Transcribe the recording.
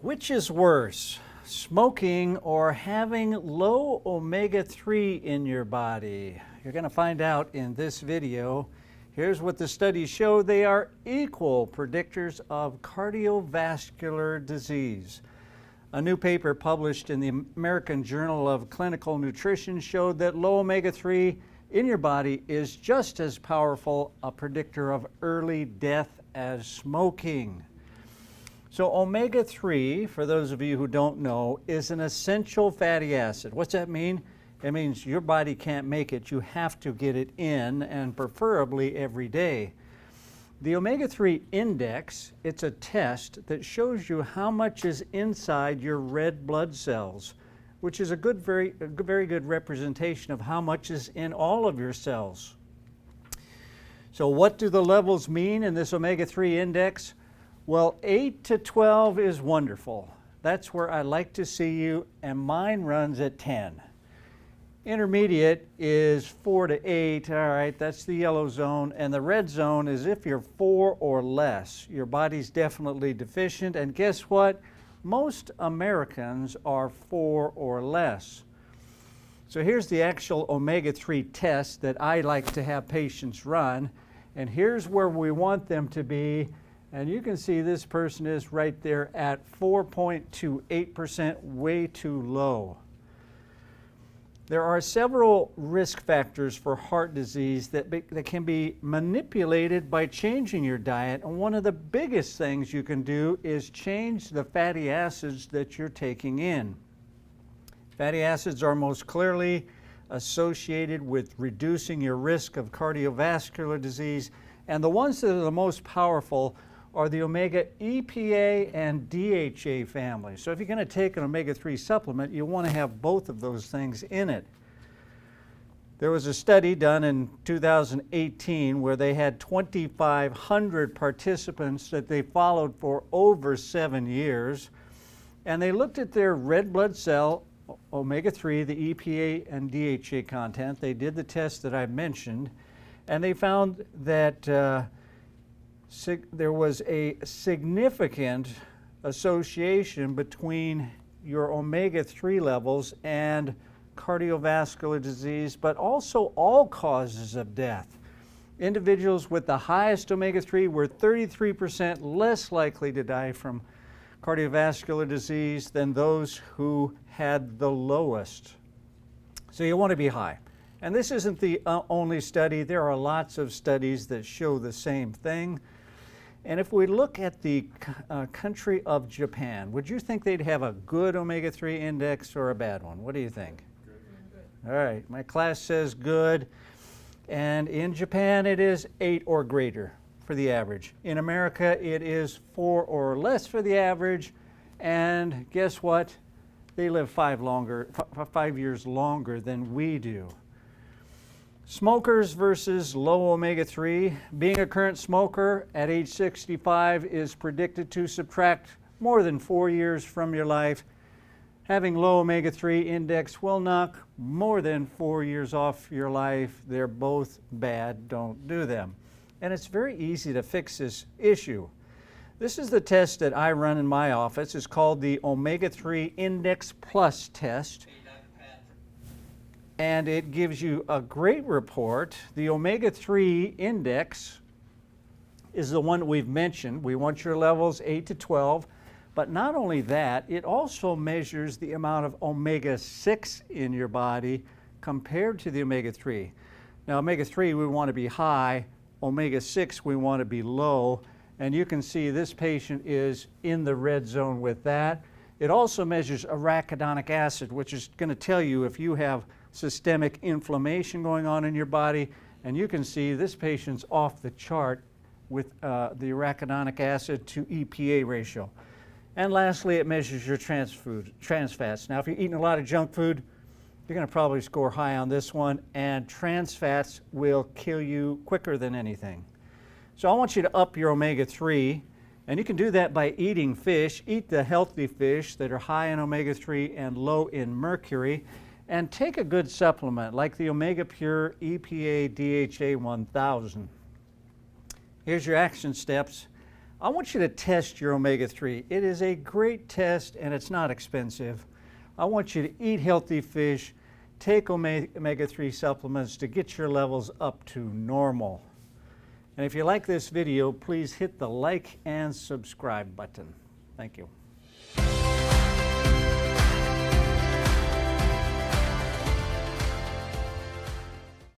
Which is worse, smoking or having low omega-3 in your body? You're going to find out in this video. Here's what the studies show. They are equal predictors of cardiovascular disease. A new paper published in the American Journal of Clinical Nutrition showed that low omega-3 in your body is just as powerful a predictor of early death as smoking. So omega-3, for those of you who don't know, is an essential fatty acid. What's that mean? It means your body can't make it. You have to get it in, and preferably every day. The omega-3 index, it's a test that shows you how much is inside your red blood cells, which is a very good representation of how much is in all of your cells. So what do the levels mean in this omega-3 index? Well, 8 to 12 is wonderful. That's where I like to see you, and mine runs at 10. Intermediate is 4 to 8, all right, that's the yellow zone, and the red zone is if you're 4 or less. Your body's definitely deficient, and guess what? Most Americans are 4 or less. So here's the actual omega-3 test that I like to have patients run, and here's where we want them to be. And you can see this person is right there at 4.28%, way too low. There are several risk factors for heart disease that can be manipulated by changing your diet. And one of the biggest things you can do is change the fatty acids that you're taking in. Fatty acids are most clearly associated with reducing your risk of cardiovascular disease. And the ones that are the most powerful are the omega EPA and DHA family. So if you're going to take an omega-3 supplement, you want to have both of those things in it. There was a study done in 2018 where they had 2,500 participants that they followed for over 7 years, and they looked at their red blood cell omega-3, the EPA and DHA content. They did the test that I mentioned, and they found that there was a significant association between your omega-3 levels and cardiovascular disease, but also all causes of death. Individuals with the highest omega-3 were 33% less likely to die from cardiovascular disease than those who had the lowest. So you want to be high. And this isn't the only study. There are lots of studies that show the same thing. And if we look at the country of Japan, would you think they'd have a good omega-3 index or a bad one? What do you think? Good. All right, my class says good. And in Japan, it is 8 or greater for the average. In America, it is 4 or less for the average. And guess what? They live 5 years longer than we do. Smokers versus low omega-3. Being a current smoker at age 65 is predicted to subtract more than 4 years from your life. Having low omega-3 index will knock more than 4 years off your life. They're both bad. Don't do them. And it's very easy to fix this issue. This is the test that I run in my office. It's called the Omega-3 Index Plus test. And it gives you a great report. The omega-3 index is the one we've mentioned. We want your levels 8 to 12. But not only that, it also measures the amount of omega-6 in your body compared to the omega-3. Now, omega-3, we want to be high. Omega-6, we want to be low. And you can see this patient is in the red zone with that. It also measures arachidonic acid, which is going to tell you if you have systemic inflammation going on in your body, and you can see this patient's off the chart with the arachidonic acid to EPA ratio. And lastly, it measures your trans fats. Now, if you're eating a lot of junk food, you're going to probably score high on this one, and trans fats will kill you quicker than anything. So I want you to up your omega-3, and you can do that by eating fish. Eat the healthy fish that are high in omega-3 and low in mercury. And take a good supplement like the Omega Pure EPA DHA 1000. Here's your action steps. I want you to test your omega-3. It is a great test and it's not expensive. I want you to eat healthy fish, take omega-3 supplements to get your levels up to normal. And if you like this video, please hit the like and subscribe button. Thank you.